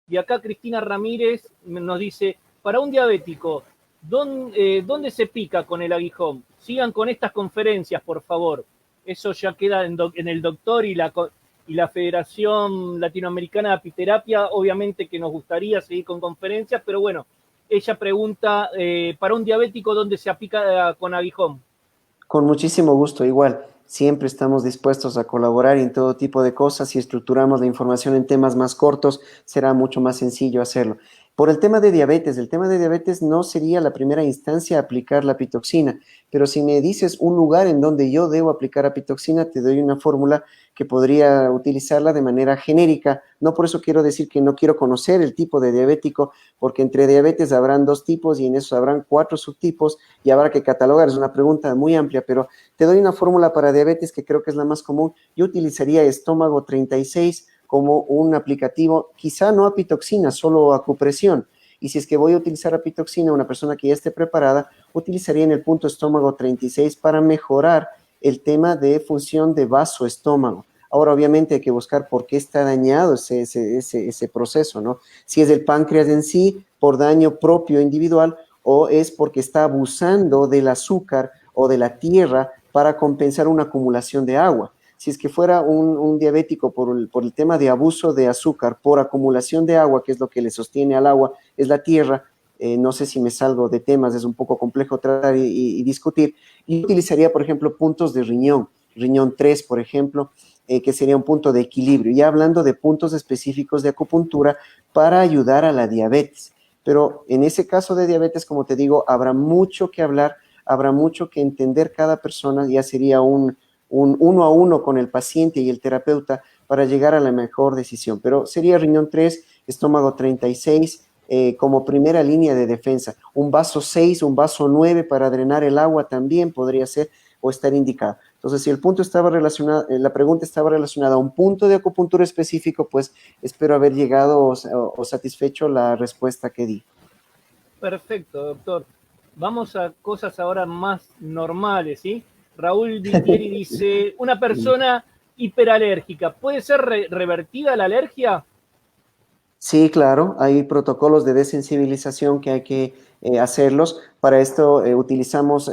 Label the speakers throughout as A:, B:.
A: Y acá Cristina Ramírez nos dice, para un diabético, ¿dónde se pica con el aguijón? Sigan con estas conferencias, por favor. Eso ya queda en el doctor y la Federación Latinoamericana de Apiterapia. Obviamente que nos gustaría seguir con conferencias, pero bueno, ella pregunta, para un diabético, ¿dónde se aplica con aguijón?
B: Con muchísimo gusto, igual. Siempre estamos dispuestos a colaborar en todo tipo de cosas. Si estructuramos la información en temas más cortos, será mucho más sencillo hacerlo. Por el tema de diabetes no sería la primera instancia aplicar la pitoxina, pero si me dices un lugar en donde yo debo aplicar apitoxina, te doy una fórmula que podría utilizarla de manera genérica. No por eso quiero decir que no quiero conocer el tipo de diabético, porque entre diabetes habrán dos tipos y en eso habrán 4 subtipos y habrá que catalogar. Es una pregunta muy amplia, pero te doy una fórmula para diabetes que creo que es la más común. Yo utilizaría estómago 36 como un aplicativo, quizá no apitoxina, solo acupresión. Y si es que voy a utilizar apitoxina, una persona que ya esté preparada, utilizaría en el punto estómago 36 para mejorar el tema de función de vaso estómago. Ahora, obviamente, hay que buscar por qué está dañado ese proceso, ¿no? Si es el páncreas en sí, por daño propio individual, o es porque está abusando del azúcar o de la tierra para compensar una acumulación de agua. Si es que fuera un diabético por el tema de abuso de azúcar, por acumulación de agua, que es lo que le sostiene al agua, es la tierra, no sé si me salgo de temas, es un poco complejo tratar y discutir. Y utilizaría, por ejemplo, puntos de riñón 3, por ejemplo, que sería un punto de equilibrio, ya hablando de puntos específicos de acupuntura para ayudar a la diabetes. Pero en ese caso de diabetes, como te digo, habrá mucho que hablar, habrá mucho que entender cada persona, ya sería un uno a uno con el paciente y el terapeuta para llegar a la mejor decisión. Pero sería riñón 3, estómago 36, como primera línea de defensa. Un vaso 6, un vaso 9 para drenar el agua también podría ser o estar indicado. Entonces, si el punto estaba relacionado, la pregunta estaba relacionada a un punto de acupuntura específico, pues espero haber llegado o satisfecho la respuesta que di.
A: Perfecto, doctor. Vamos a cosas ahora más normales, ¿sí? Raúl Vintieri dice, una persona hiperalérgica, ¿puede ser revertida la alergia?
B: Sí, claro, hay protocolos de desensibilización que hay que hacerlos. Para esto utilizamos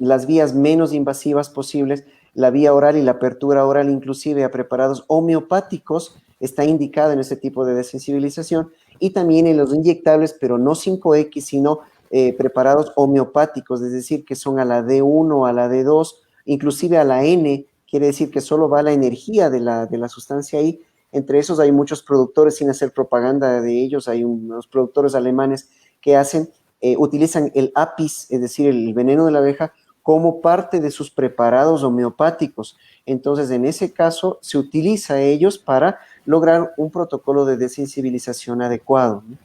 B: las vías menos invasivas posibles, la vía oral y la apertura oral, inclusive a preparados homeopáticos, está indicada en este tipo de desensibilización, y también en los inyectables, pero no 5X, sino preparados homeopáticos, es decir, que son a la D1, a la D2, inclusive a la N, quiere decir que solo va la energía de la sustancia ahí. Entre esos hay muchos productores, sin hacer propaganda de ellos, hay unos productores alemanes que utilizan el apis, es decir, el veneno de la abeja, como parte de sus preparados homeopáticos. Entonces, en ese caso, se utiliza a ellos para lograr un protocolo de desensibilización adecuado, ¿no?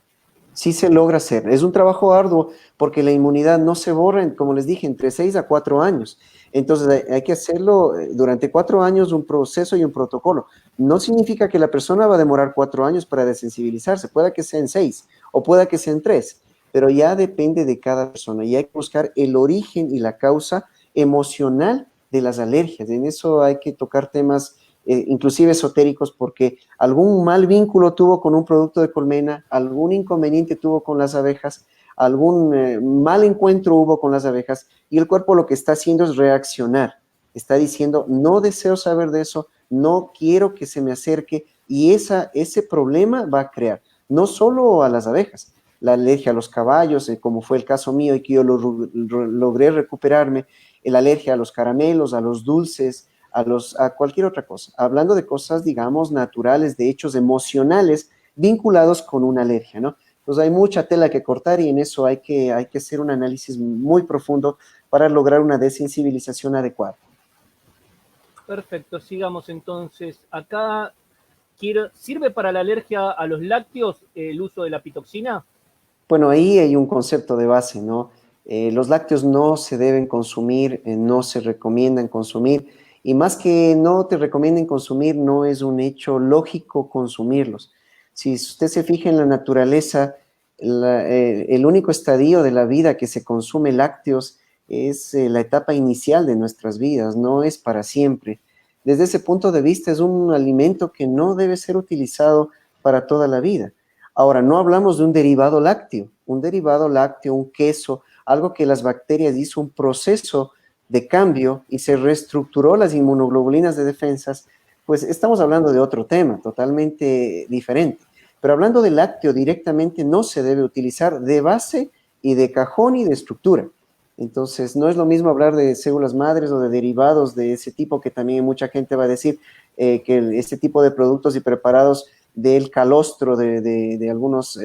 B: Sí se logra hacer. Es un trabajo arduo porque la inmunidad no se borra, como les dije, entre 6 a 4 años. Entonces hay que hacerlo durante 4 años, un proceso y un protocolo. No significa que la persona va a demorar 4 años para desensibilizarse, pueda que sea en 6 o pueda que sea en 3, pero ya depende de cada persona y hay que buscar el origen y la causa emocional de las alergias. En eso hay que tocar temas inclusive esotéricos, porque algún mal vínculo tuvo con un producto de colmena, algún inconveniente tuvo con las abejas, algún mal encuentro hubo con las abejas, y el cuerpo lo que está haciendo es reaccionar, está diciendo, no deseo saber de eso, no quiero que se me acerque, y ese problema va a crear, no solo a las abejas, la alergia a los caballos, como fue el caso mío y que yo logré recuperarme, la alergia a los caramelos, a los dulces, a cualquier otra cosa, hablando de cosas, digamos, naturales, de hechos emocionales vinculados con una alergia, ¿no? Entonces hay mucha tela que cortar y en eso hay que hacer un análisis muy profundo para lograr una desensibilización adecuada.
A: Perfecto, sigamos entonces. Acá ¿sirve para la alergia a los lácteos el uso de la pitoxina?
B: Bueno, ahí hay un concepto de base, ¿no? Los lácteos no se deben consumir, no se recomiendan consumir, y más que no te recomienden consumir, no es un hecho lógico consumirlos. Si usted se fija en la naturaleza, El único estadio de la vida que se consume lácteos es la etapa inicial de nuestras vidas, no es para siempre. Desde ese punto de vista es un alimento que no debe ser utilizado para toda la vida. Ahora, no hablamos de un derivado lácteo, un queso, algo que las bacterias hizo un proceso de cambio y se reestructuró las inmunoglobulinas de defensas, pues estamos hablando de otro tema totalmente diferente. Pero hablando de lácteo directamente no se debe utilizar de base y de cajón y de estructura. Entonces, no es lo mismo hablar de células madres o de derivados de ese tipo, que también mucha gente va a decir que este tipo de productos y preparados del calostro de algunos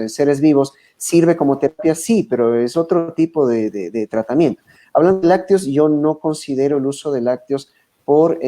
B: seres vivos sirve como terapia, sí, pero es otro tipo de tratamiento. Hablando de lácteos, yo no considero el uso de lácteos por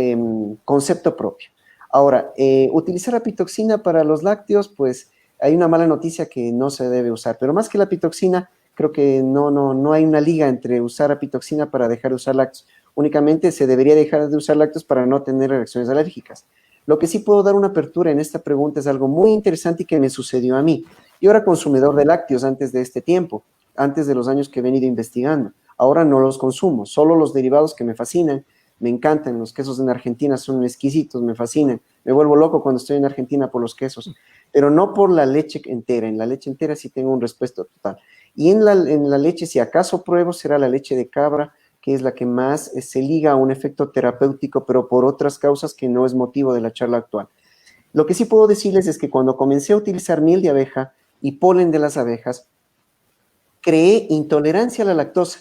B: concepto propio. Ahora, utilizar la pitoxina para los lácteos, pues hay una mala noticia que no se debe usar, pero más que la pitoxina, creo que no hay una liga entre usar apitoxina para dejar de usar lácteos. Únicamente se debería dejar de usar lácteos para no tener reacciones alérgicas. Lo que sí puedo dar una apertura en esta pregunta es algo muy interesante y que me sucedió a mí. Yo era consumidor de lácteos antes de este tiempo, antes de los años que he venido investigando. Ahora no los consumo, solo los derivados que me fascinan, me encantan. Los quesos en Argentina son exquisitos, me fascinan. Me vuelvo loco cuando estoy en Argentina por los quesos, pero no por la leche entera. En la leche entera sí tengo un respeto total. Y en la leche, si acaso pruebo, será la leche de cabra, que es la que más se liga a un efecto terapéutico, pero por otras causas que no es motivo de la charla actual. Lo que sí puedo decirles es que cuando comencé a utilizar miel de abeja y polen de las abejas, creé intolerancia a la lactosa.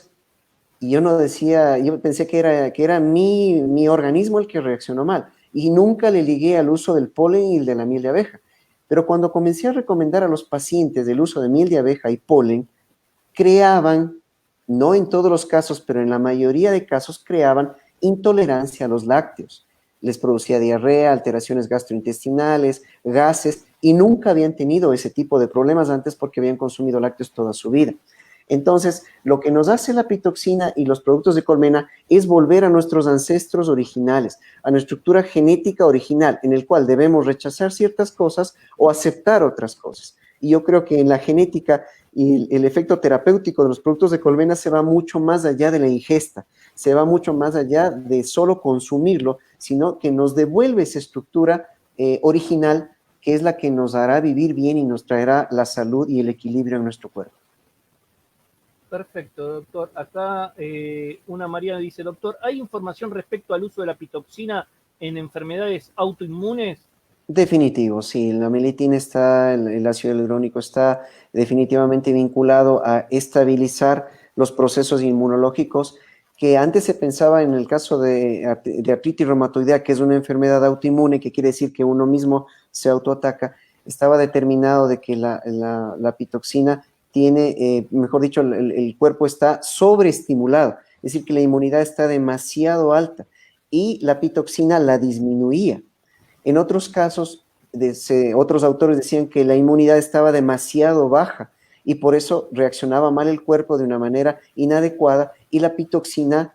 B: Y yo no decía, yo pensé que era mi organismo el que reaccionó mal. Y nunca le ligué al uso del polen y el de la miel de abeja. Pero cuando comencé a recomendar a los pacientes el uso de miel de abeja y polen, creaban, no en todos los casos, pero en la mayoría de casos creaban intolerancia a los lácteos. Les producía diarrea, alteraciones gastrointestinales, gases, y nunca habían tenido ese tipo de problemas antes porque habían consumido lácteos toda su vida. Entonces, lo que nos hace la pitoxina y los productos de colmena es volver a nuestros ancestros originales, a nuestra estructura genética original, en el cual debemos rechazar ciertas cosas o aceptar otras cosas. Y yo creo que en la genética y el efecto terapéutico de los productos de colmena se va mucho más allá de la ingesta, se va mucho más allá de solo consumirlo, sino que nos devuelve esa estructura original, que es la que nos hará vivir bien y nos traerá la salud y el equilibrio en nuestro cuerpo.
A: Perfecto, doctor. Acá una María dice, doctor, ¿hay información respecto al uso de la pitoxina en enfermedades autoinmunes?
B: Definitivo, sí, la mielitina está, el ácido hialurónico está definitivamente vinculado a estabilizar los procesos inmunológicos que antes se pensaba en el caso de artritis reumatoidea, que es una enfermedad autoinmune, que quiere decir que uno mismo se autoataca. Estaba determinado de que la pitoxina tiene, mejor dicho, el cuerpo está sobreestimulado, es decir, que la inmunidad está demasiado alta y la pitoxina la disminuía. En otros casos, otros autores decían que la inmunidad estaba demasiado baja y por eso reaccionaba mal el cuerpo de una manera inadecuada y la pitoxina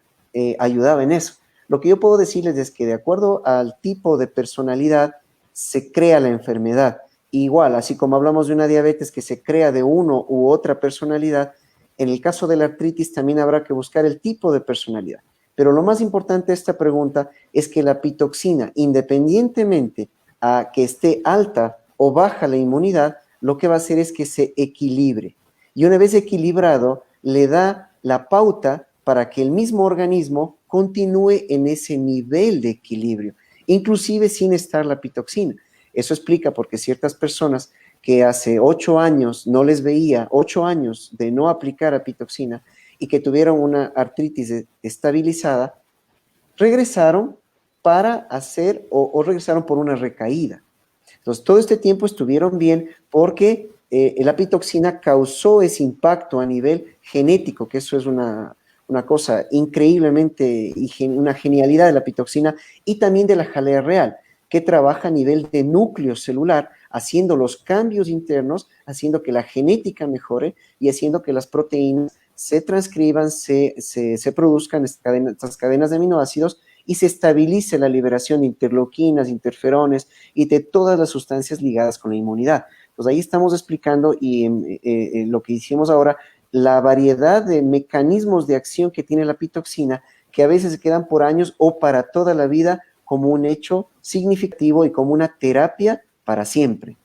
B: ayudaba en eso. Lo que yo puedo decirles es que de acuerdo al tipo de personalidad se crea la enfermedad. Igual, así como hablamos de una diabetes que se crea de uno u otra personalidad, en el caso de la artritis también habrá que buscar el tipo de personalidad. Pero lo más importante de esta pregunta es que la pitoxina, independientemente a que esté alta o baja la inmunidad, lo que va a hacer es que se equilibre. Y una vez equilibrado, le da la pauta para que el mismo organismo continúe en ese nivel de equilibrio, inclusive sin estar la pitoxina. Eso explica por qué ciertas personas que hace 8 años no les veía, 8 años de no aplicar a pitoxina, y que tuvieron una artritis estabilizada, regresaron para hacer o regresaron por una recaída. Entonces, todo este tiempo estuvieron bien porque la pitoxina causó ese impacto a nivel genético, que eso es una cosa increíblemente, una genialidad de la pitoxina y también de la jalea real, que trabaja a nivel de núcleo celular, haciendo los cambios internos, haciendo que la genética mejore y haciendo que las proteínas se transcriban, se produzcan estas cadenas de aminoácidos y se estabilice la liberación de interleuquinas, interferones y de todas las sustancias ligadas con la inmunidad. Entonces ahí estamos explicando y lo que hicimos ahora, la variedad de mecanismos de acción que tiene la pitoxina, que a veces se quedan por años o para toda la vida como un hecho significativo y como una terapia para siempre.